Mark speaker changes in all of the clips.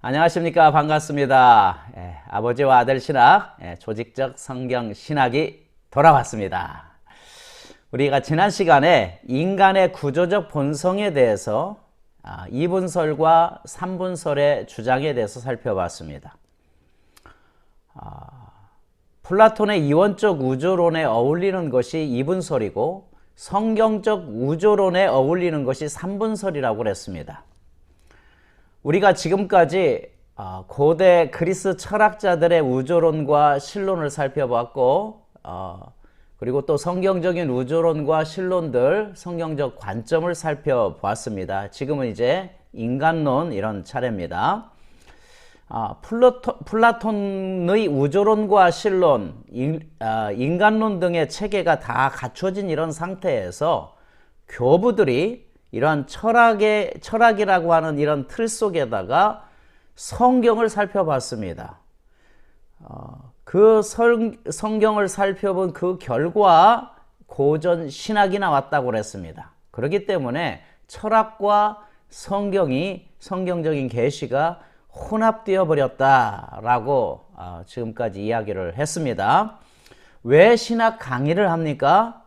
Speaker 1: 안녕하십니까. 반갑습니다. 아버지와 아들 신학, 조직적 성경 신학이 돌아왔습니다. 우리가 지난 시간에 인간의 구조적 본성에 대해서 2분설과 3분설의 주장에 대해서 살펴봤습니다. 플라톤의 이원적 우주론에 어울리는 것이 2분설이고 성경적 우주론에 어울리는 것이 3분설이라고 그랬습니다. 우리가 지금까지 고대 그리스 철학자들의 우주론과 신론을 살펴봤고, 그리고 또 성경적인 우주론과 신론들, 성경적 관점을 살펴보았습니다. 지금은 이제 인간론 이런 차례입니다. 플라톤의 우주론과 신론, 인간론 등의 체계가 다 갖춰진 이런 상태에서 교부들이 이러한 철학이라고 하는 이런 틀 속에다가 성경을 살펴봤습니다. 그 성경을 살펴본 그 결과 고전 신학이 나왔다고 그랬습니다. 그렇기 때문에 철학과 성경적인 계시가 혼합되어 버렸다라고 지금까지 이야기를 했습니다. 왜 신학 강의를 합니까?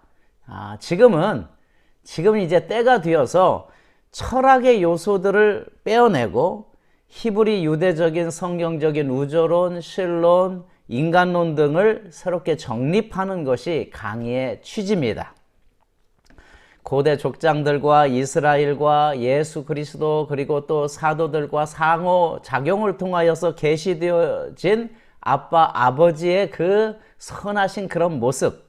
Speaker 1: 지금 이제 때가 되어서 철학의 요소들을 빼어내고 히브리 유대적인 성경적인 우주론, 신론, 인간론 등을 새롭게 정립하는 것이 강의의 취지입니다. 고대 족장들과 이스라엘과 예수 그리스도 그리고 또 사도들과 상호작용을 통하여서 계시되어진 아버지의 그 선하신 그런 모습,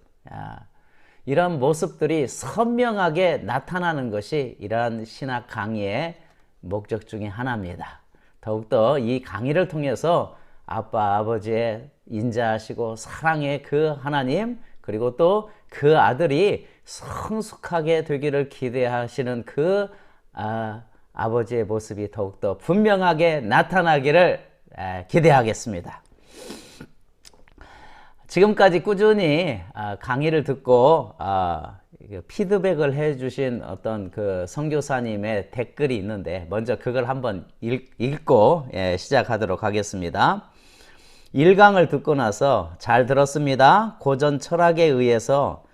Speaker 1: 이런 모습들이 선명하게 나타나는 것이 이러한 신학 강의의 목적 중에 하나입니다. 더욱더 이 강의를 통해서 아버지의 인자하시고 사랑의 그 하나님, 그리고 또 그 아들이 성숙하게 되기를 기대하시는 그 아버지의 모습이 더욱더 분명하게 나타나기를 기대하겠습니다. 지금까지 꾸준히 강의를 듣고 피드백을 해주신 어떤 그 선교사님의 댓글이 있는데, 먼저 그걸 한번 읽고 시작하도록 하겠습니다. 1강을 듣고 나서 잘 들었습니다. 고전 철학에 의해서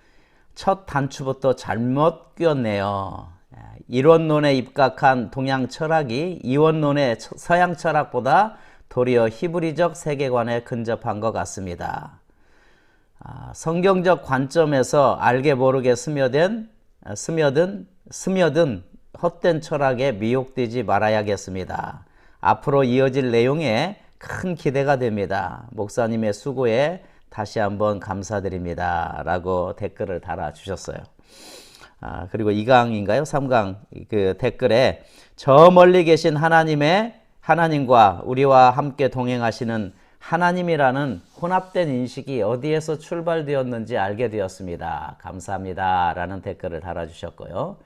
Speaker 1: 첫 단추부터 잘못 꿰었네요. 이원론에 입각한 동양 철학이 이원론의 서양 철학보다 도리어 히브리적 세계관에 근접한 것 같습니다. 성경적 관점에서 알게 모르게 스며든 헛된 철학에 미혹되지 말아야겠습니다. 앞으로 이어질 내용에 큰 기대가 됩니다. 목사님의 수고에 다시 한번 감사드립니다. 라고 댓글을 달아주셨어요. 그리고 2강인가요? 3강 그 댓글에 저 멀리 계신 하나님과 우리와 함께 동행하시는 하나님이라는 혼합된 인식이 어디에서 출발되었는지 알게 되었습니다. 감사합니다. 라는 댓글을 달아주셨고요.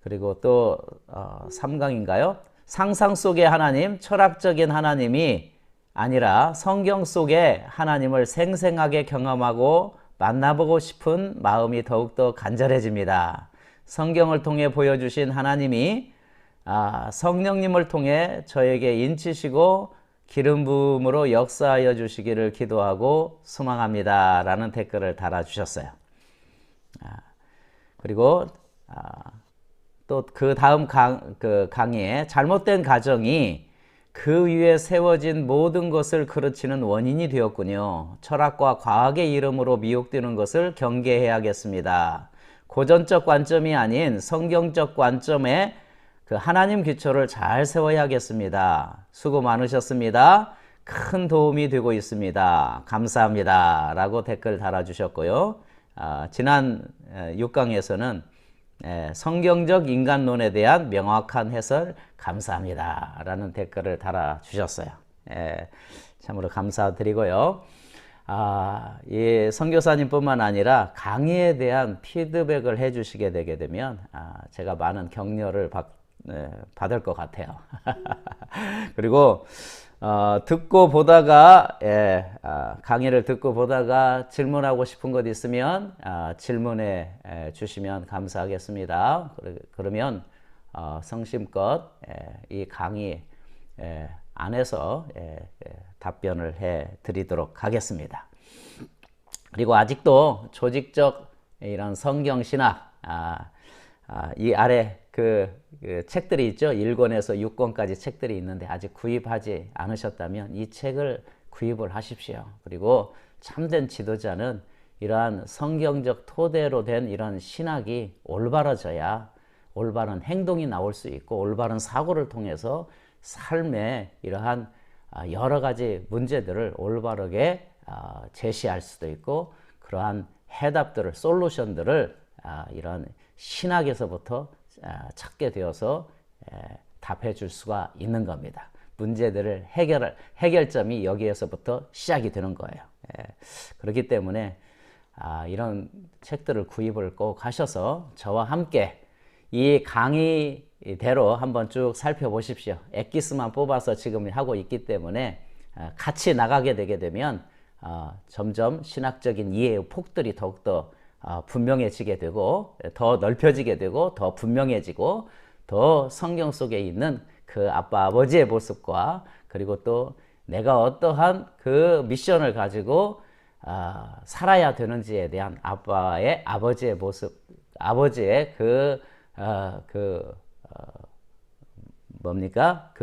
Speaker 1: 그리고 또 3강인가요? 상상 속의 하나님, 철학적인 하나님이 아니라 성경 속의 하나님을 생생하게 경험하고 만나보고 싶은 마음이 더욱더 간절해집니다. 성경을 통해 보여주신 하나님이 성령님을 통해 저에게 인치시고 기름 부음으로 역사하여 주시기를 기도하고 소망합니다. 라는 댓글을 달아주셨어요. 그리고 또 그 다음 강의에 잘못된 가정이 그 위에 세워진 모든 것을 그르치는 원인이 되었군요. 철학과 과학의 이름으로 미혹되는 것을 경계해야겠습니다. 고전적 관점이 아닌 성경적 관점에 그 하나님 기초를 잘 세워야겠습니다. 수고 많으셨습니다. 큰 도움이 되고 있습니다. 감사합니다. 라고 댓글 달아주셨고요. 지난 6강에서는 성경적 인간론에 대한 명확한 해설 감사합니다. 라는 댓글을 달아주셨어요. 참으로 감사드리고요. 이 선교사님뿐만 아니라 강의에 대한 피드백을 해주시게 되게 되면 제가 많은 격려를 받을 것 같아요. 그리고 듣고 보다가 강의를 듣고 보다가 질문하고 싶은 것 있으면 질문해 주시면 감사하겠습니다. 그러면 성심껏 이 강의 안에서 답변을 해 드리도록 하겠습니다. 그리고 아직도 조직적 이런 성경신학, 이 아래 그 책들이 있죠. 1권에서 6권까지 책들이 있는데 아직 구입하지 않으셨다면 이 책을 구입을 하십시오. 그리고 참된 지도자는 이러한 성경적 토대로 된 이런 신학이 올바라져야 올바른 행동이 나올 수 있고 올바른 사고를 통해서 삶의 이러한 여러 가지 문제들을 올바르게 제시할 수도 있고 그러한 해답들을, 솔루션들을 이런 신학에서부터 찾게 되어서 답해 줄 수가 있는 겁니다. 문제들을 해결점이 여기에서부터 시작이 되는 거예요. 그렇기 때문에 이런 책들을 구입을 꼭 하셔서 저와 함께 이 강의대로 한번 쭉 살펴보십시오. 엑기스만 뽑아서 지금 하고 있기 때문에 같이 나가게 되게 되면 점점 신학적인 이해의 폭들이 더욱더 분명해지게 되고 더 넓혀지게 되고 더 분명해지고 더 성경 속에 있는 그 아빠 아버지의 모습과 그리고 또 내가 어떠한 그 미션을 가지고 살아야 되는지에 대한 아버지의 모습, 아버지의 그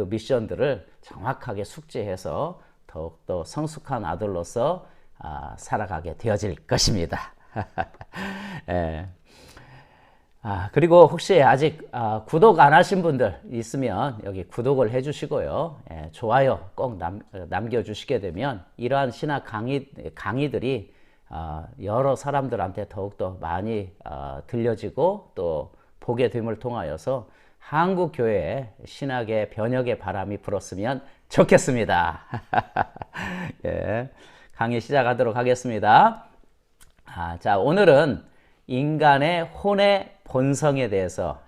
Speaker 1: 미션들을 정확하게 숙지해서 더욱더 성숙한 아들로서 살아가게 되어질 것입니다. 그리고 혹시 아직 구독 안 하신 분들 있으면 여기 구독을 해 주시고요. 좋아요 꼭 남겨주시게 되면 이러한 신학 강의들이 여러 사람들한테 더욱더 많이 들려지고 또 보게 됨을 통하여서 한국 교회에 신학의 변혁의 바람이 불었으면 좋겠습니다. 강의 시작하도록 하겠습니다. 자, 오늘은 인간의 혼의 본성에 대해서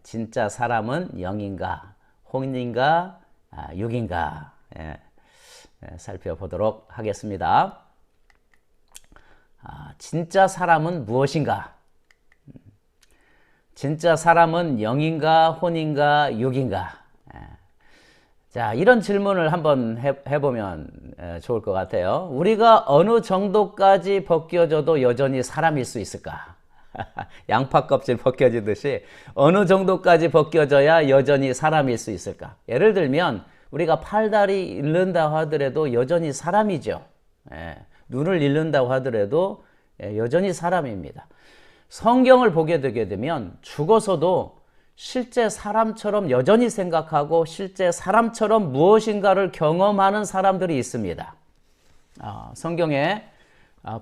Speaker 1: 진짜 사람은 영인가, 혼인가, 육인가 살펴보도록 하겠습니다. 진짜 사람은 무엇인가? 진짜 사람은 영인가, 혼인가, 육인가? 자, 이런 질문을 한번 해보면 좋을 것 같아요. 우리가 어느 정도까지 벗겨져도 여전히 사람일 수 있을까? 양파 껍질 벗겨지듯이 어느 정도까지 벗겨져야 여전히 사람일 수 있을까? 예를 들면 우리가 팔다리 잃는다 하더라도 여전히 사람이죠. 눈을 잃는다고 하더라도 여전히 사람입니다. 성경을 보게 되게 되면 죽어서도 실제 사람처럼 여전히 생각하고 실제 사람처럼 무엇인가를 경험하는 사람들이 있습니다. 성경에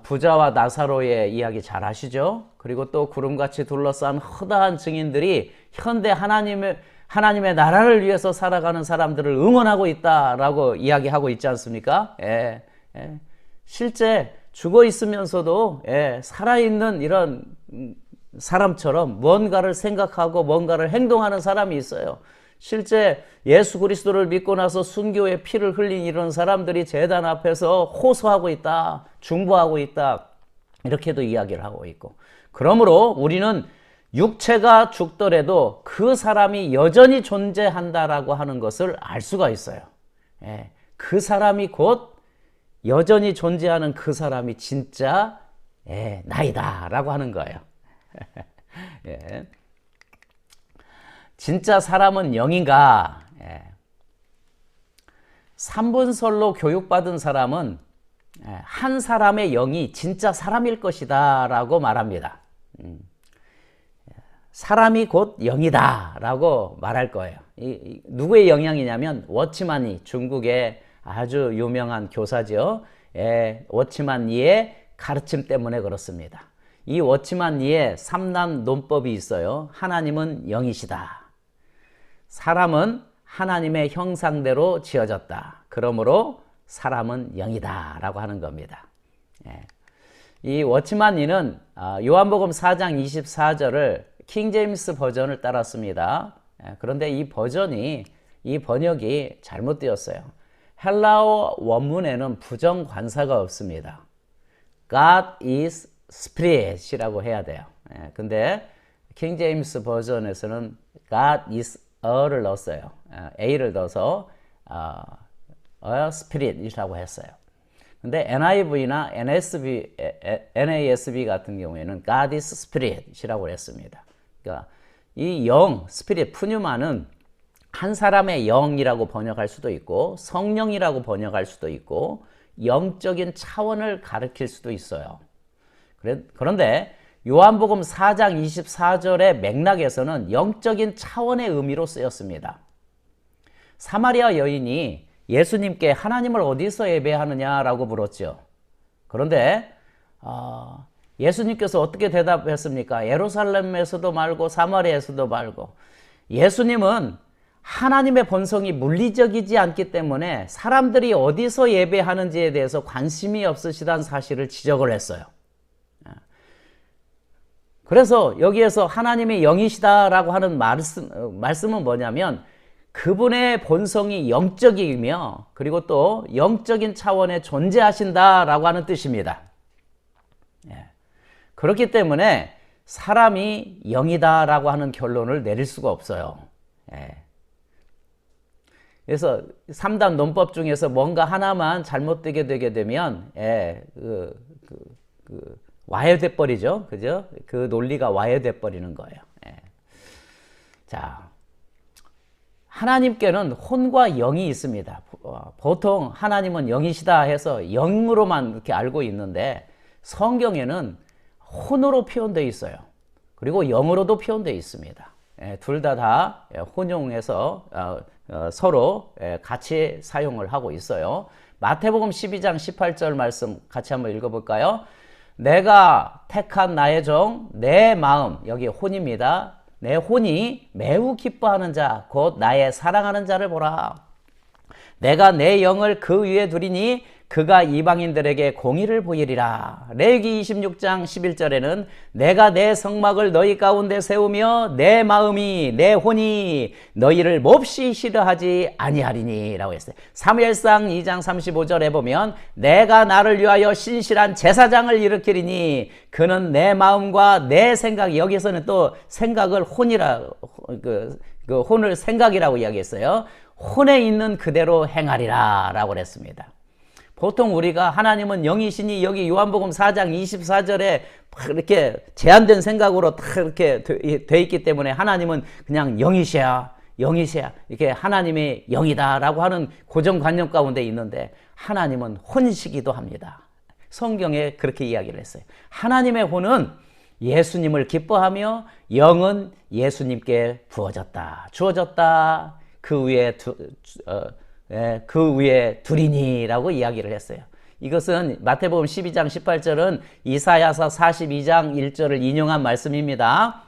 Speaker 1: 부자와 나사로의 이야기 잘 아시죠? 그리고 또 구름같이 둘러싼 허다한 증인들이 현대 하나님의 나라를 위해서 살아가는 사람들을 응원하고 있다라고 이야기하고 있지 않습니까? 실제 죽어 있으면서도 살아있는 이런 사람처럼 뭔가를 생각하고 뭔가를 행동하는 사람이 있어요. 실제 예수 그리스도를 믿고 나서 순교의 피를 흘린 이런 사람들이 제단 앞에서 호소하고 있다, 중보하고 있다, 이렇게도 이야기를 하고 있고, 그러므로 우리는 육체가 죽더라도 그 사람이 여전히 존재한다라고 하는 것을 알 수가 있어요. 그 사람이 곧 여전히 존재하는 그 사람이 진짜 나이다 라고 하는 거예요. 진짜 사람은 영인가? 삼분설로 교육받은 사람은 한 사람의 영이 진짜 사람일 것이다 라고 말합니다. 사람이 곧 영이다 라고 말할 거예요. 누구의 영향이냐면 워치만이, 중국의 아주 유명한 교사죠. 워치만 니의 가르침 때문에 그렇습니다. 이 워치만 니의 3단 논법이 있어요. 하나님은 영이시다. 사람은 하나님의 형상대로 지어졌다. 그러므로 사람은 영이다 라고 하는 겁니다. 이 워치만 니는 요한복음 4장 24절을 킹제임스 버전을 따랐습니다. 그런데 이 번역이 잘못되었어요. 헬라어 원문에는 부정관사가 없습니다. God is Spirit이라고 해야 돼요. 근데 킹제임스 버전에서는 God is a를 넣었어요. A를 넣어서 a spirit이라고 했어요. 근데 NIV나 NASB 같은 경우에는 God is spirit이라고 했습니다. 그러니까 이 영, 스피릿, 푸뉴마는 한 사람의 영이라고 번역할 수도 있고 성령이라고 번역할 수도 있고 영적인 차원을 가리킬 수도 있어요. 그런데 요한복음 4장 24절의 맥락에서는 영적인 차원의 의미로 쓰였습니다. 사마리아 여인이 예수님께 하나님을 어디서 예배하느냐라고 물었죠. 그런데 예수님께서 어떻게 대답했습니까? 예루살렘에서도 말고 사마리아에서도 말고. 예수님은 하나님의 본성이 물리적이지 않기 때문에 사람들이 어디서 예배하는지에 대해서 관심이 없으시다는 사실을 지적을 했어요. 그래서 여기에서 하나님의 영이시다라고 하는 말씀은 뭐냐면 그분의 본성이 영적이며 그리고 또 영적인 차원에 존재하신다라고 하는 뜻입니다. 그렇기 때문에 사람이 영이다라고 하는 결론을 내릴 수가 없어요. 그래서 3단 논법 중에서 뭔가 하나만 잘못되게 되게 되면 와해돼 버리죠. 그죠? 그 논리가 와해돼 버리는 거예요. 자, 하나님께는 혼과 영이 있습니다. 보통 하나님은 영이시다 해서 영으로만 이렇게 알고 있는데 성경에는 혼으로 표현되어 있어요. 그리고 영으로도 표현되어 있습니다. 둘 다 혼용해서 서로 같이 사용을 하고 있어요. 마태복음 12장 18절 말씀 같이 한번 읽어볼까요? 내가 택한 나의 종, 내 마음, 여기 혼입니다. 내 혼이 매우 기뻐하는 자, 곧 나의 사랑하는 자를 보라. 내가 내 영을 그 위에 두리니 그가 이방인들에게 공의를 보이리라. 레위기 26장 11절에는 내가 내 성막을 너희 가운데 세우며 내 마음이 내 혼이 너희를 몹시 싫어하지 아니하리니 라고 했어요. 사무엘상 2장 35절에 보면 내가 나를 위하여 신실한 제사장을 일으키리니 그는 내 마음과 내 생각, 여기서는 또 생각을 혼이라 그 혼을 생각이라고 이야기했어요. 혼에 있는 그대로 행하리라 라고 그랬습니다. 보통 우리가 하나님은 영이시니 여기 요한복음 4장 24절에 이렇게 제한된 생각으로 딱 이렇게 돼 있기 때문에 하나님은 그냥 영이셔야 이렇게 하나님의 영이다라고 하는 고정관념 가운데 있는데 하나님은 혼이시기도 합니다. 성경에 그렇게 이야기를 했어요. 하나님의 혼은 예수님을 기뻐하며 영은 예수님께 주어졌다. 그 위에 두리니라고 이야기를 했어요. 이것은 마태복음 12장 18절은 이사야서 42장 1절을 인용한 말씀입니다.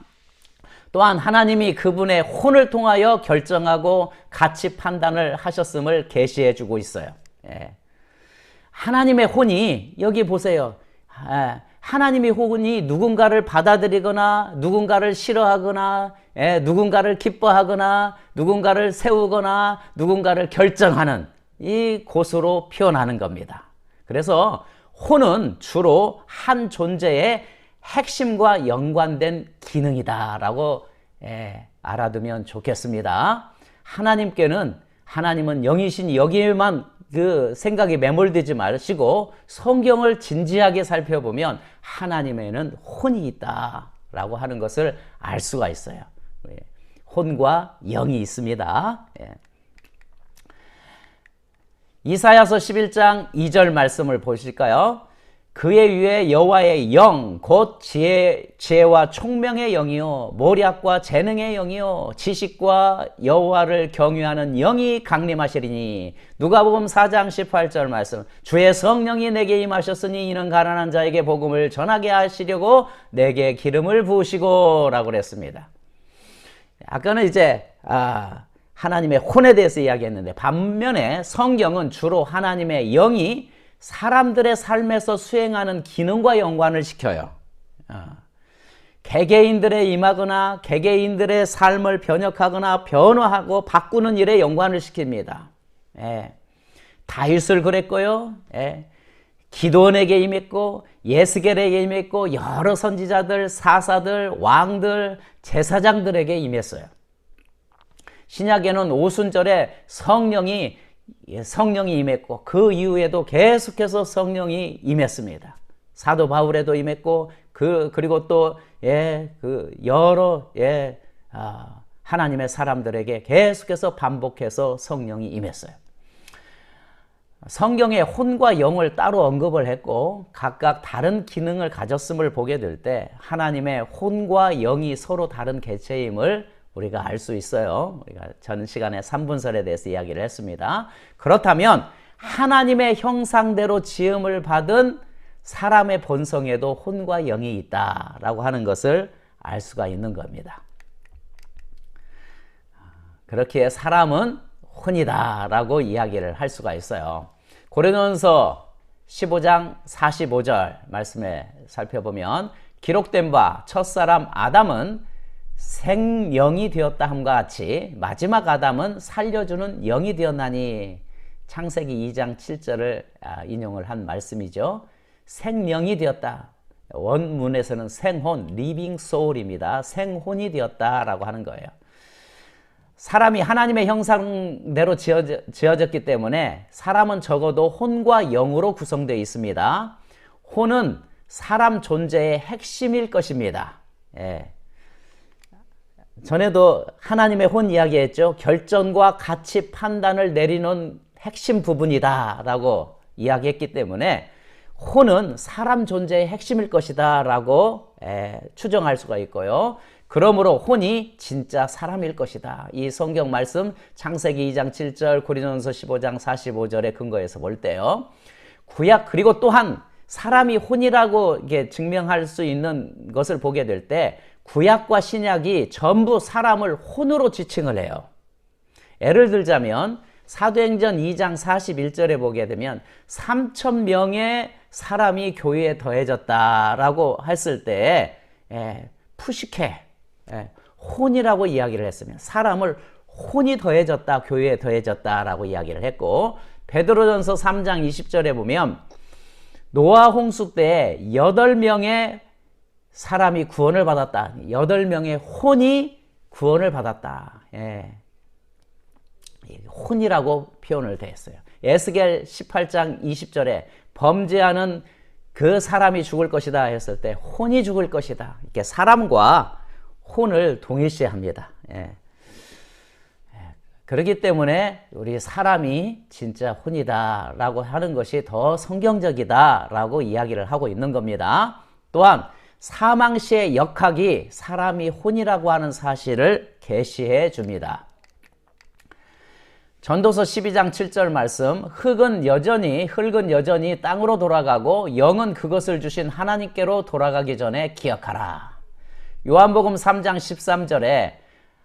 Speaker 1: 또한 하나님이 그분의 혼을 통하여 결정하고 가치 판단을 하셨음을 계시해 주고 있어요. 하나님의 혼이 여기 보세요. 하나님의 혼이 누군가를 받아들이거나 누군가를 싫어하거나 누군가를 기뻐하거나 누군가를 세우거나 누군가를 결정하는 이 곳으로 표현하는 겁니다. 그래서 혼은 주로 한 존재의 핵심과 연관된 기능이다라고 알아두면 좋겠습니다. 하나님은 영이신 여기에만 그 생각이 매몰되지 마시고 성경을 진지하게 살펴보면 하나님에는 혼이 있다라고 하는 것을 알 수가 있어요. 혼과 영이 있습니다. 이사야서 11장 2절 말씀을 보실까요? 그의 위에 여호와의 영, 곧 지혜와 총명의 영이요 모략과 재능의 영이요 지식과 여호와를 경외하는 영이 강림하시리니. 누가복음 4장 18절 말씀. 주의 성령이 내게 임하셨으니 이는 가난한 자에게 복음을 전하게 하시려고 내게 기름을 부으시고 라고 그랬습니다. 아까는 이제 하나님의 혼에 대해서 이야기했는데 반면에 성경은 주로 하나님의 영이 사람들의 삶에서 수행하는 기능과 연관을 시켜요. 개개인들의 임하거나 개개인들의 삶을 변혁하거나 변화하고 바꾸는 일에 연관을 시킵니다. 다윗을 그랬고요. 기도원에게 임했고 예스겔에게 임했고 여러 선지자들, 사사들, 왕들, 제사장들에게 임했어요. 신약에는 오순절에 성령이 성령이 임했고 그 이후에도 계속해서 성령이 임했습니다. 사도 바울에도 임했고 그리고 또 여러 하나님의 사람들에게 계속해서 반복해서 성령이 임했어요. 성경에 혼과 영을 따로 언급을 했고 각각 다른 기능을 가졌음을 보게 될 때 하나님의 혼과 영이 서로 다른 개체임을 우리가 알 수 있어요. 우리가 전 시간에 3분설에 대해서 이야기를 했습니다. 그렇다면 하나님의 형상대로 지음을 받은 사람의 본성에도 혼과 영이 있다라고 하는 것을 알 수가 있는 겁니다. 그렇게 사람은 혼이다라고 이야기를 할 수가 있어요. 고린도전서 15장 45절 말씀에 살펴보면 기록된 바 첫사람 아담은 생명이 되었다 함과 같이 마지막 아담은 살려주는 영이 되었나니 창세기 2장 7절을 인용을 한 말씀이죠. 생명이 되었다. 원문에서는 생혼, 리빙 소울입니다. 생혼이 되었다라고 하는 거예요. 사람이 하나님의 형상대로 지어졌기 때문에 사람은 적어도 혼과 영으로 구성되어 있습니다. 혼은 사람 존재의 핵심일 것입니다. 전에도 하나님의 혼 이야기했죠. 결정과 가치 판단을 내리는 핵심 부분이다 라고 이야기했기 때문에 혼은 사람 존재의 핵심일 것이다 라고 추정할 수가 있고요. 그러므로 혼이 진짜 사람일 것이다. 이 성경 말씀 창세기 2장 7절 고린도전서 15장 45절에 근거해서 볼 때요. 구약 그리고 또한 사람이 혼이라고 이게 증명할 수 있는 것을 보게 될 때 구약과 신약이 전부 사람을 혼으로 지칭을 해요. 예를 들자면 사도행전 2장 41절에 보게 되면 3,000명의 사람이 교회에 더해졌다라고 했을 때 푸시케 혼이라고 이야기를 했으면 사람을 혼이 더해졌다, 교회에 더해졌다라고 이야기를 했고 베드로전서 3장 20절에 보면 노아 홍수 때 8명의 사람이 구원을 받았다. 8명의 혼이 구원을 받았다. 혼이라고 표현을 했어요. 에스겔 18장 20절에 범죄하는 그 사람이 죽을 것이다 했을 때 혼이 죽을 것이다. 이렇게 사람과 혼을 동일시합니다. 그렇기 때문에 우리 사람이 진짜 혼이다 라고 하는 것이 더 성경적이다 라고 이야기를 하고 있는 겁니다. 또한 사망 시의 역학이 사람이 혼이라고 하는 사실을 계시해 줍니다. 전도서 12장 7절 말씀 흙은 여전히 땅으로 돌아가고 영은 그것을 주신 하나님께로 돌아가기 전에 기억하라. 요한복음 3장 13절에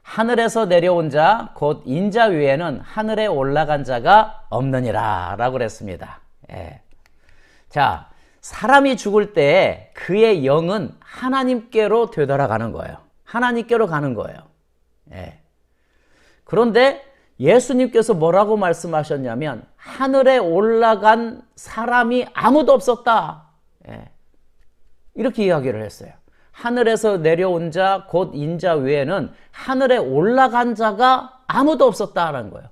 Speaker 1: 하늘에서 내려온 자 곧 인자 외에는 하늘에 올라간 자가 없느니라 라고 그랬습니다. 자, 사람이 죽을 때 그의 영은 하나님께로 되돌아가는 거예요. 하나님께로 가는 거예요. 그런데 예수님께서 뭐라고 말씀하셨냐면 하늘에 올라간 사람이 아무도 없었다. 이렇게 이야기를 했어요. 하늘에서 내려온 자 곧 인자 외에는 하늘에 올라간 자가 아무도 없었다라는 거예요.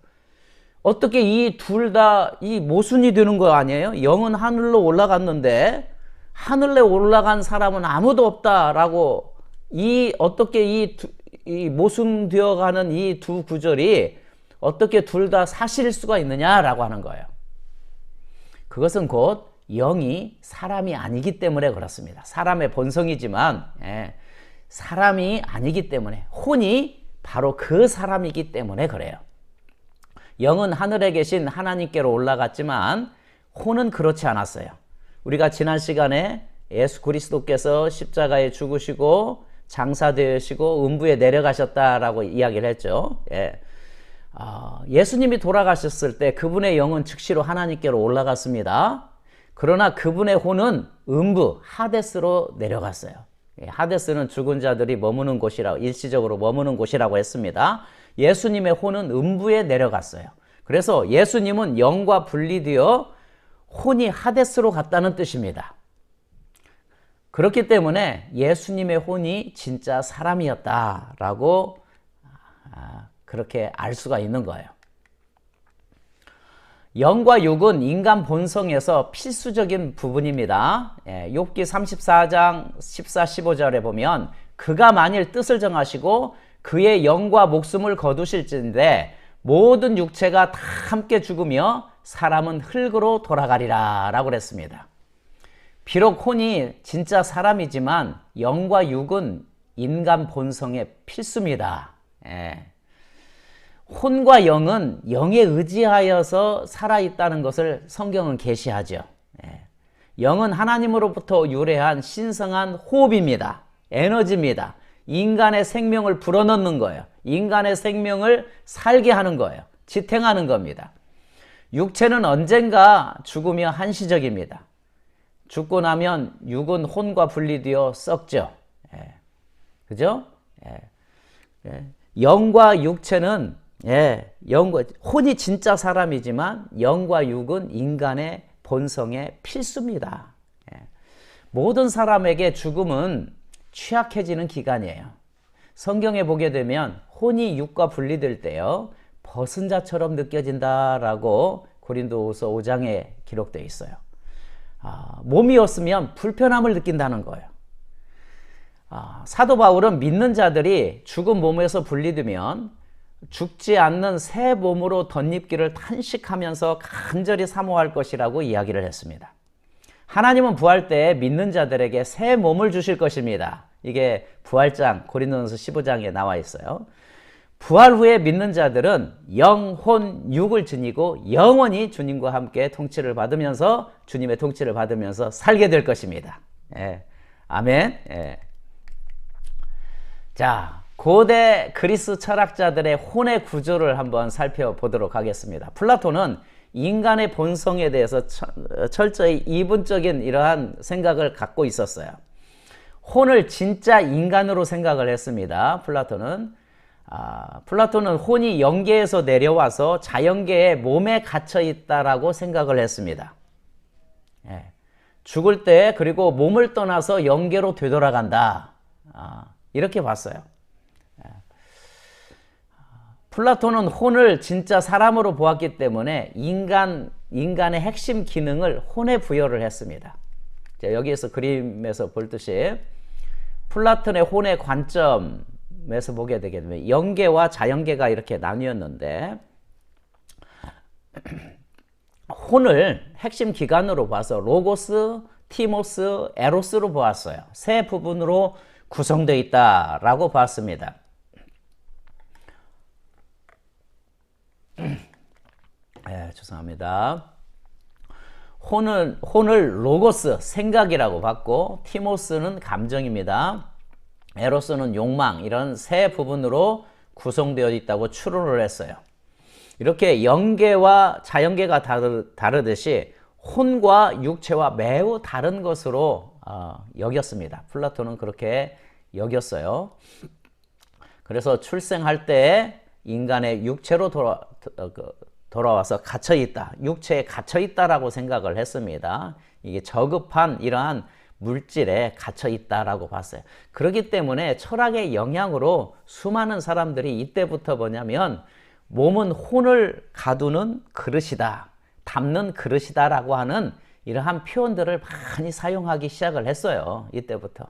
Speaker 1: 어떻게 이 둘 다 이 모순이 되는 거 아니에요? 영은 하늘로 올라갔는데 하늘에 올라간 사람은 아무도 없다라고 어떻게 이 모순되어 가는 이 두 구절이 어떻게 둘 다 사실일 수가 있느냐라고 하는 거예요. 그것은 곧 영이 사람이 아니기 때문에 그렇습니다. 사람의 본성이지만 사람이 아니기 때문에 혼이 바로 그 사람이기 때문에 그래요. 영은 하늘에 계신 하나님께로 올라갔지만 혼은 그렇지 않았어요. 우리가 지난 시간에 예수 그리스도께서 십자가에 죽으시고 장사되시고 음부에 내려가셨다라고 이야기를 했죠. 예수님이 돌아가셨을 때 그분의 영은 즉시로 하나님께로 올라갔습니다. 그러나 그분의 혼은 음부 하데스로 내려갔어요. 하데스는 죽은 자들이 머무는 곳이라고 일시적으로 머무는 곳이라고 했습니다. 예수님의 혼은 음부에 내려갔어요. 그래서 예수님은 영과 분리되어 혼이 하데스로 갔다는 뜻입니다. 그렇기 때문에 예수님의 혼이 진짜 사람이었다라고 그렇게 알 수가 있는 거예요. 영과 육은 인간 본성에서 필수적인 부분입니다. 욥기 34장 14, 15절에 보면 그가 만일 뜻을 정하시고 그의 영과 목숨을 거두실진데 모든 육체가 다 함께 죽으며 사람은 흙으로 돌아가리라 라고 그랬습니다. 비록 혼이 진짜 사람이지만 영과 육은 인간 본성의 필수입니다. 혼과 영은 영에 의지하여서 살아있다는 것을 성경은 계시하죠. 영은 하나님으로부터 유래한 신성한 호흡입니다. 에너지입니다. 인간의 생명을 불어넣는 거예요. 인간의 생명을 살게 하는 거예요. 지탱하는 겁니다. 육체는 언젠가 죽으며 한시적입니다. 죽고 나면 육은 혼과 분리되어 썩죠. 그죠? 영과 육체는 혼이 진짜 사람이지만 영과 육은 인간의 본성의 필수입니다. 모든 사람에게 죽음은 취약해지는 기간이에요. 성경에 보게 되면 혼이 육과 분리될 때요 벗은 자처럼 느껴진다라고 고린도후서 5장에 기록되어 있어요. 몸이었으면 불편함을 느낀다는 거예요. 사도 바울은 믿는 자들이 죽은 몸에서 분리되면 죽지 않는 새 몸으로 덧입기를 탄식하면서 간절히 사모할 것이라고 이야기를 했습니다. 하나님은 부활 때 믿는 자들에게 새 몸을 주실 것입니다. 이게 부활장 고린도전서 15장에 나와 있어요. 부활 후에 믿는 자들은 영, 혼, 육을 지니고 영원히 주님과 함께 통치를 받으면서 주님의 통치를 받으면서 살게 될 것입니다. 아멘. 자, 고대 그리스 철학자들의 혼의 구조를 한번 살펴보도록 하겠습니다. 플라톤은 인간의 본성에 대해서 철저히 이분적인 이러한 생각을 갖고 있었어요. 혼을 진짜 인간으로 생각을 했습니다. 플라톤은 혼이 영계에서 내려와서 자연계의 몸에 갇혀 있다라고 생각을 했습니다. 죽을 때 그리고 몸을 떠나서 영계로 되돌아간다. 이렇게 봤어요. 플라톤은 혼을 진짜 사람으로 보았기 때문에 인간의 핵심 기능을 혼에 부여를 했습니다. 자, 여기에서 그림에서 볼 듯이 플라톤의 혼의 관점에서 보게 되게 되면 영계와 자연계가 이렇게 나뉘었는데 혼을 핵심 기관으로 봐서 로고스, 티모스, 에로스로 보았어요. 세 부분으로 구성되어 있다라고 봤습니다. 죄송합니다. 혼을 로고스, 생각이라고 봤고 티모스는 감정입니다. 에로스는 욕망, 이런 세 부분으로 구성되어 있다고 추론을 했어요. 이렇게 영계와 자연계가 다르듯이 혼과 육체와 매우 다른 것으로 여겼습니다. 플라톤은 그렇게 여겼어요. 그래서 출생할 때 인간의 육체로 돌아와서 갇혀있다. 육체에 갇혀있다라고 생각을 했습니다. 이게 저급한 이러한 물질에 갇혀있다라고 봤어요. 그렇기 때문에 철학의 영향으로 수많은 사람들이 이때부터 뭐냐면 몸은 혼을 가두는 그릇이다. 담는 그릇이다라고 하는 이러한 표현들을 많이 사용하기 시작을 했어요. 이때부터.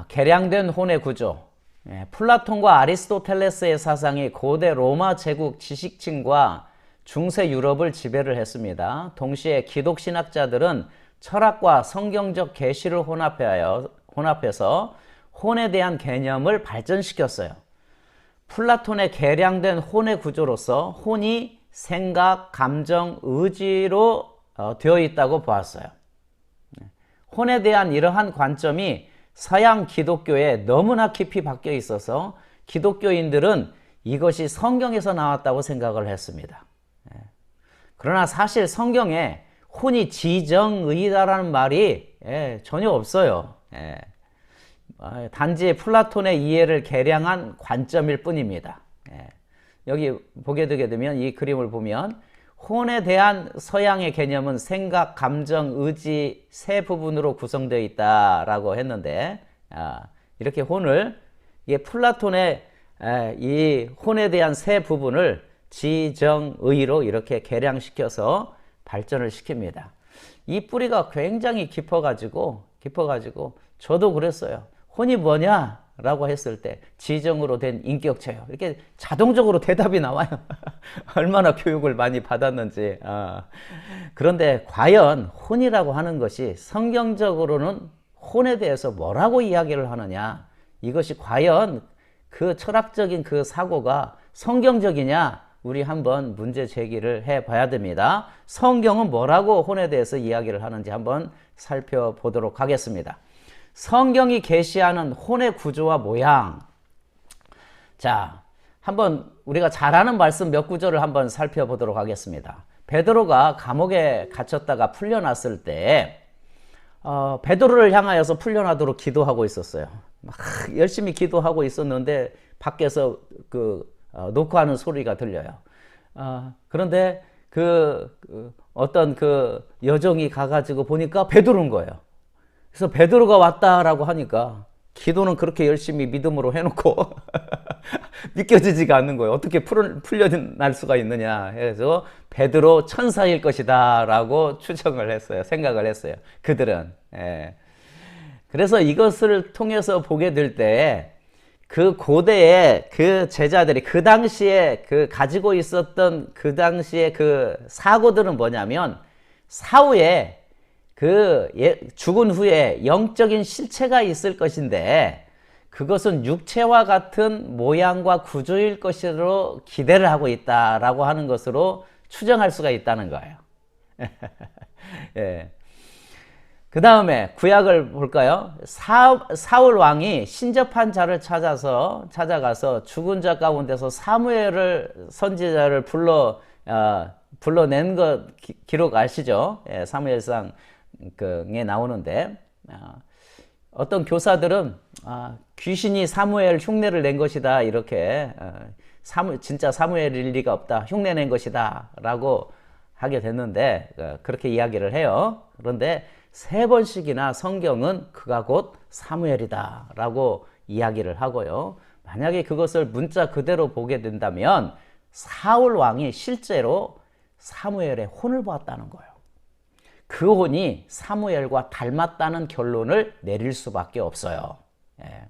Speaker 1: 개량된 혼의 구조. 플라톤과 아리스토텔레스의 사상이 고대 로마 제국 지식층과 중세 유럽을 지배를 했습니다. 동시에 기독 신학자들은 철학과 성경적 계시를 혼합해서 혼에 대한 개념을 발전시켰어요. 플라톤의 개량된 혼의 구조로서 혼이 생각, 감정, 의지로 되어 있다고 보았어요. 혼에 대한 이러한 관점이 서양 기독교에 너무나 깊이 박혀 있어서 기독교인들은 이것이 성경에서 나왔다고 생각을 했습니다. 그러나 사실 성경에 혼이 지정의다라는 말이 전혀 없어요. 단지 플라톤의 이해를 개량한 관점일 뿐입니다. 여기 보게 되게 되면 이 그림을 보면 혼에 대한 서양의 개념은 생각, 감정, 의지 세 부분으로 구성되어 있다라고 했는데 이렇게 혼을 이게 플라톤의 이 혼에 대한 세 부분을 지정의로 이렇게 개량시켜서 발전을 시킵니다. 이 뿌리가 굉장히 깊어가지고 저도 그랬어요. 혼이 뭐냐? 라고 했을 때 지정으로 된 인격체요. 이렇게 자동적으로 대답이 나와요. 얼마나 교육을 많이 받았는지. 그런데 과연 혼이라고 하는 것이 성경적으로는 혼에 대해서 뭐라고 이야기를 하느냐? 이것이 과연 그 철학적인 그 사고가 성경적이냐? 우리 한번 문제 제기를 해봐야 됩니다. 성경은 뭐라고 혼에 대해서 이야기를 하는지 한번 살펴보도록 하겠습니다. 성경이 계시하는 혼의 구조와 모양. 자, 한번 우리가 잘 아는 말씀 몇 구절을 한번 살펴보도록 하겠습니다. 베드로가 감옥에 갇혔다가 풀려났을 때 베드로를 향하여서 풀려나도록 기도하고 있었어요. 막 열심히 기도하고 있었는데 밖에서 녹화하는 소리가 들려요. 그런데 어떤 여종이 가가지고 보니까 베드로인 거예요. 그래서 베드로가 왔다라고 하니까 기도는 그렇게 열심히 믿음으로 해놓고 믿겨지지가 않는 거예요. 어떻게 풀려날 수가 있느냐. 그래서 베드로 천사일 것이다 라고 추정을 했어요. 생각을 했어요. 그들은. 그래서 이것을 통해서 보게 될 때 그 고대의 그 제자들이 그 당시에 가지고 있었던 그 당시에 그 사고들은 뭐냐면 사후에 죽은 후에 영적인 실체가 있을 것인데 그것은 육체와 같은 모양과 구조일 것으로 기대를 하고 있다라고 하는 것으로 추정할 수가 있다는 거예요. 예. 그 다음에 구약을 볼까요? 사울 왕이 신접한 자를 찾아가서 죽은 자 가운데서 사무엘을 선지자를 불러낸 것 기록 아시죠? 예, 사무엘상에 나오는데 어떤 교사들은 귀신이 사무엘 흉내를 낸 것이다 이렇게 진짜 사무엘일 리가 없다 흉내낸 것이다 라고 하게 됐는데 그렇게 이야기를 해요. 그런데 3번씩이나 성경은 그가 곧 사무엘이다 라고 이야기를 하고요. 만약에 그것을 문자 그대로 보게 된다면 사울 왕이 실제로 사무엘의 혼을 보았다는 거예요. 그 혼이 사무엘과 닮았다는 결론을 내릴 수밖에 없어요. 예.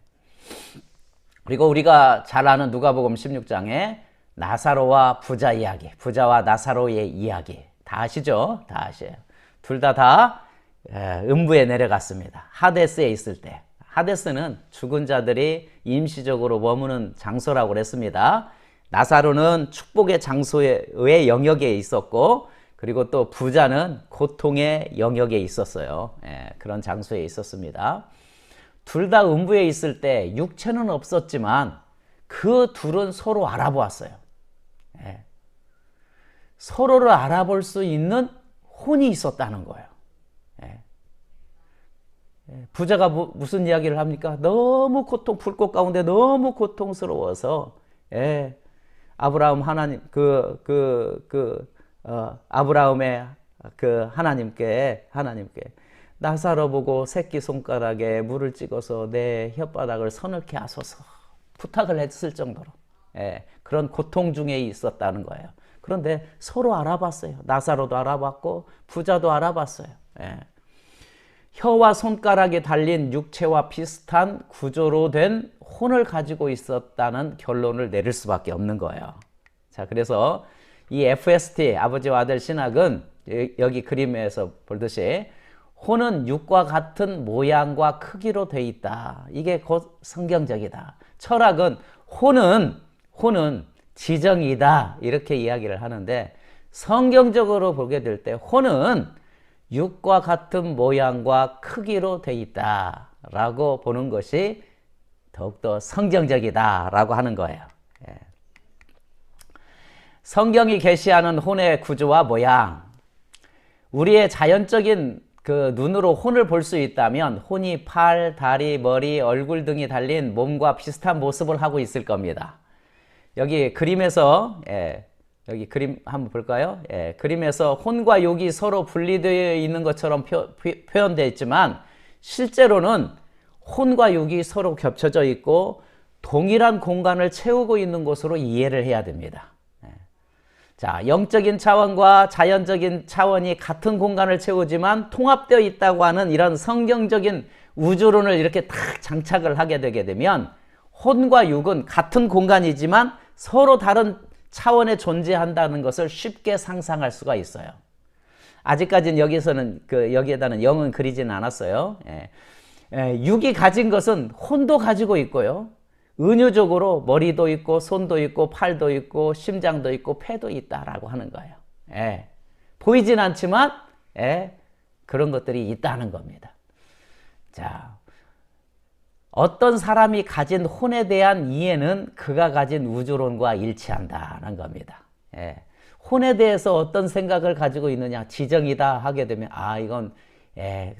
Speaker 1: 그리고 우리가 잘 아는 누가복음 16장에 나사로와 부자 이야기, 부자와 나사로의 이야기 다 아시죠? 다 아셔요. 둘 다 음부에 내려갔습니다. 하데스에 있을 때. 하데스는 죽은 자들이 임시적으로 머무는 장소라고 그랬습니다. 나사로는 축복의 장소의 영역에 있었고 그리고 또 부자는 고통의 영역에 있었어요. 그런 장소에 있었습니다. 둘 다 음부에 있을 때 육체는 없었지만 그 둘은 서로 알아보았어요. 서로를 알아볼 수 있는 혼이 있었다는 거예요. 부자가 무슨 이야기를 합니까? 너무 불꽃 가운데 너무 고통스러워서 아브라함 하나님 아브라함의 하나님께 나사로 보고 새끼 손가락에 물을 찍어서 내 혓바닥을 서늘케 하소서 부탁을 했을 정도로 그런 고통 중에 있었다는 거예요. 그런데 서로 알아봤어요. 나사로도 알아봤고 부자도 알아봤어요. 혀와 손가락에 달린 육체와 비슷한 구조로 된 혼을 가지고 있었다는 결론을 내릴 수밖에 없는 거예요. 자, 그래서 이 FST 아버지와 아들 신학은 여기 그림에서 보듯이 혼은 육과 같은 모양과 크기로 돼 있다. 이게 곧 성경적이다. 철학은 혼은 지정이다. 이렇게 이야기를 하는데 성경적으로 보게 될 때 혼은 육과 같은 모양과 크기로 돼 있다. 라고 보는 것이 더욱더 성경적이다. 라고 하는 거예요. 성경이 계시하는 혼의 구조와 모양. 우리의 자연적인 눈으로 혼을 볼 수 있다면 혼이 팔, 다리, 머리, 얼굴 등이 달린 몸과 비슷한 모습을 하고 있을 겁니다. 여기 그림에서 여기 그림 한번 볼까요? 그림에서 혼과 육이 서로 분리되어 있는 것처럼 표현되어 있지만 실제로는 혼과 육이 서로 겹쳐져 있고 동일한 공간을 채우고 있는 것으로 이해를 해야 됩니다. 자, 영적인 차원과 자연적인 차원이 같은 공간을 채우지만 통합되어 있다고 하는 이런 성경적인 우주론을 이렇게 탁 장착을 하게 되게 되면 혼과 육은 같은 공간이지만 서로 다른 차원에 존재한다는 것을 쉽게 상상할 수가 있어요. 아직까지는 여기서는 여기에다는 영은 그리지는 않았어요. 육이 가진 것은 혼도 가지고 있고요. 은유적으로 머리도 있고 손도 있고 팔도 있고 심장도 있고 폐도 있다라고 하는 거예요. 보이진 않지만 그런 것들이 있다는 겁니다. 자, 어떤 사람이 가진 혼에 대한 이해는 그가 가진 우주론과 일치한다는 겁니다. 혼에 대해서 어떤 생각을 가지고 있느냐, 지정이다 하게 되면 이건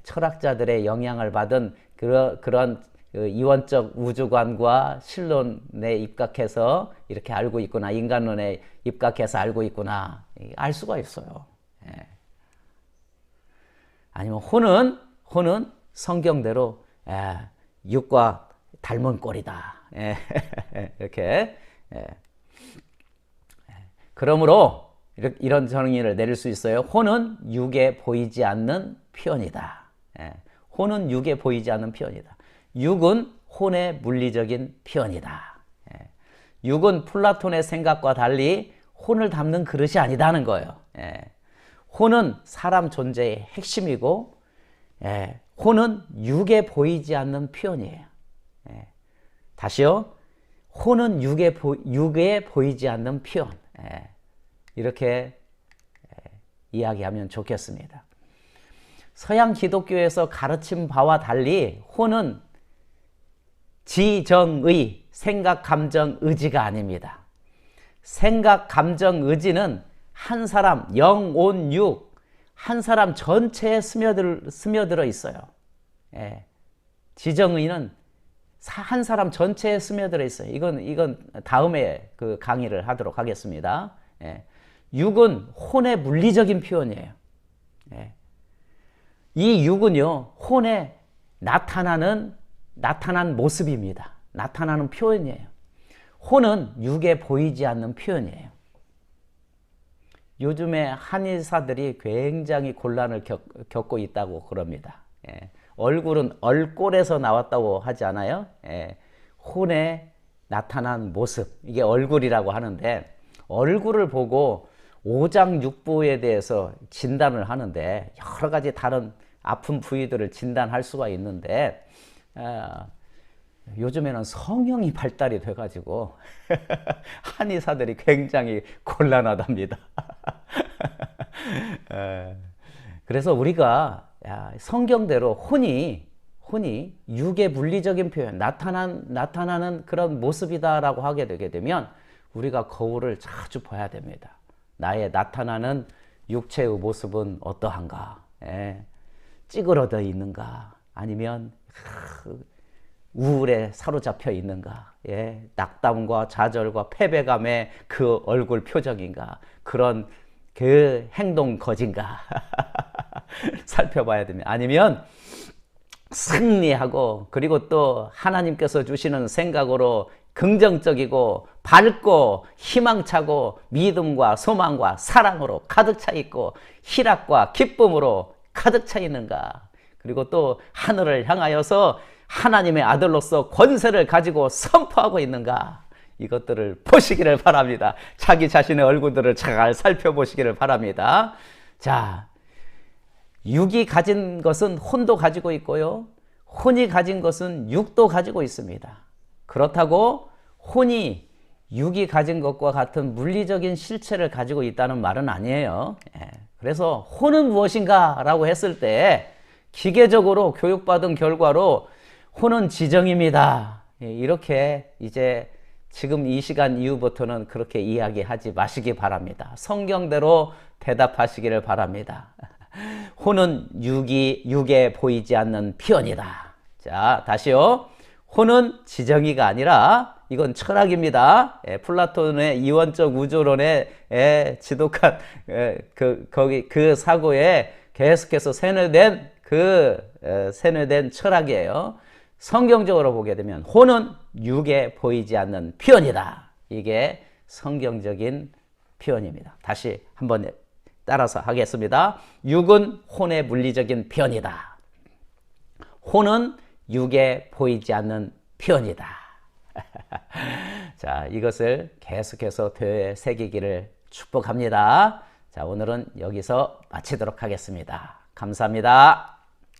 Speaker 1: 철학자들의 영향을 받은 그런 이원적 우주관과 신론에 입각해서 이렇게 알고 있구나, 인간론에 입각해서 알고 있구나, 알 수가 있어요. 아니면 혼은 성경대로 육과 닮은 꼴이다. 이렇게. 그러므로 이런 정의를 내릴 수 있어요. 혼은 육에 보이지 않는 표현이다. 혼은 육에 보이지 않는 표현이다. 육은 혼의 물리적인 표현이다. 육은 플라톤의 생각과 달리 혼을 담는 그릇이 아니다는 거예요. 혼은 사람 존재의 핵심이고, 혼은 육에 보이지 않는 표현이에요. 다시요. 혼은 육에 보이지 않는 표현. 이렇게 이야기하면 좋겠습니다. 서양 기독교에서 가르친 바와 달리 혼은 지정의, 생각, 감정, 의지가 아닙니다. 생각, 감정, 의지는 한 사람, 영, 온, 육, 한 사람 전체에 스며들어 있어요. 지정의는 한 사람 전체에 스며들어 있어요. 이건 다음에 그 강의를 하도록 하겠습니다. 육은 혼의 물리적인 표현이에요. 이 육은요, 혼에 나타난 모습입니다. 나타나는 표현이에요. 혼은 육에 보이지 않는 표현이에요. 요즘에 한의사들이 굉장히 곤란을 겪고 있다고 그럽니다. 얼굴은 얼꼴에서 나왔다고 하지 않아요? 혼에 나타난 모습, 이게 얼굴이라고 하는데, 얼굴을 보고 오장육부에 대해서 진단을 하는데 여러 가지 다른 아픈 부위들을 진단할 수가 있는데, 요즘에는 성형이 발달이 돼가지고 한의사들이 굉장히 곤란하답니다. 그래서 우리가 성경대로 혼이 육의 물리적인 표현, 나타나는 그런 모습이다라고 하게 되게 되면 우리가 거울을 자주 봐야 됩니다. 나의 나타나는 육체의 모습은 어떠한가? 찌그러져 있는가? 아니면 우울에 사로잡혀 있는가? 낙담과 좌절과 패배감의 그 얼굴 표정인가? 그런 그 행동 거진가? 살펴봐야 됩니다. 아니면 승리하고, 그리고 또 하나님께서 주시는 생각으로 긍정적이고 밝고 희망차고 믿음과 소망과 사랑으로 가득 차 있고 희락과 기쁨으로 가득 차 있는가? 그리고 또 하늘을 향하여서 하나님의 아들로서 권세를 가지고 선포하고 있는가? 이것들을 보시기를 바랍니다. 자기 자신의 얼굴들을 잘 살펴보시기를 바랍니다. 자, 육이 가진 것은 혼도 가지고 있고요, 혼이 가진 것은 육도 가지고 있습니다. 그렇다고 혼이 육이 가진 것과 같은 물리적인 실체를 가지고 있다는 말은 아니에요. 그래서 혼은 무엇인가 라고 했을 때 기계적으로 교육받은 결과로 혼은 지정입니다. 이렇게 이제 지금 이 시간 이후부터는 그렇게 이야기하지 마시기 바랍니다. 성경대로 대답하시기를 바랍니다. 혼은 육에 보이지 않는 표현이다. 자, 다시요. 혼은 지정의가 아니라 이건 철학입니다. 플라톤의 이원적 우주론에 지독한 그 사고에 계속해서 세뇌된 철학이에요. 성경적으로 보게 되면 혼은 육에 보이지 않는 표현이다. 이게 성경적인 표현입니다. 다시 한번 따라서 하겠습니다. 육은 혼의 물리적인 표현이다. 혼은 육에 보이지 않는 표현이다. 자, 이것을 계속해서 되뇌어 새기기를 축복합니다. 자, 오늘은 여기서 마치도록 하겠습니다. 감사합니다.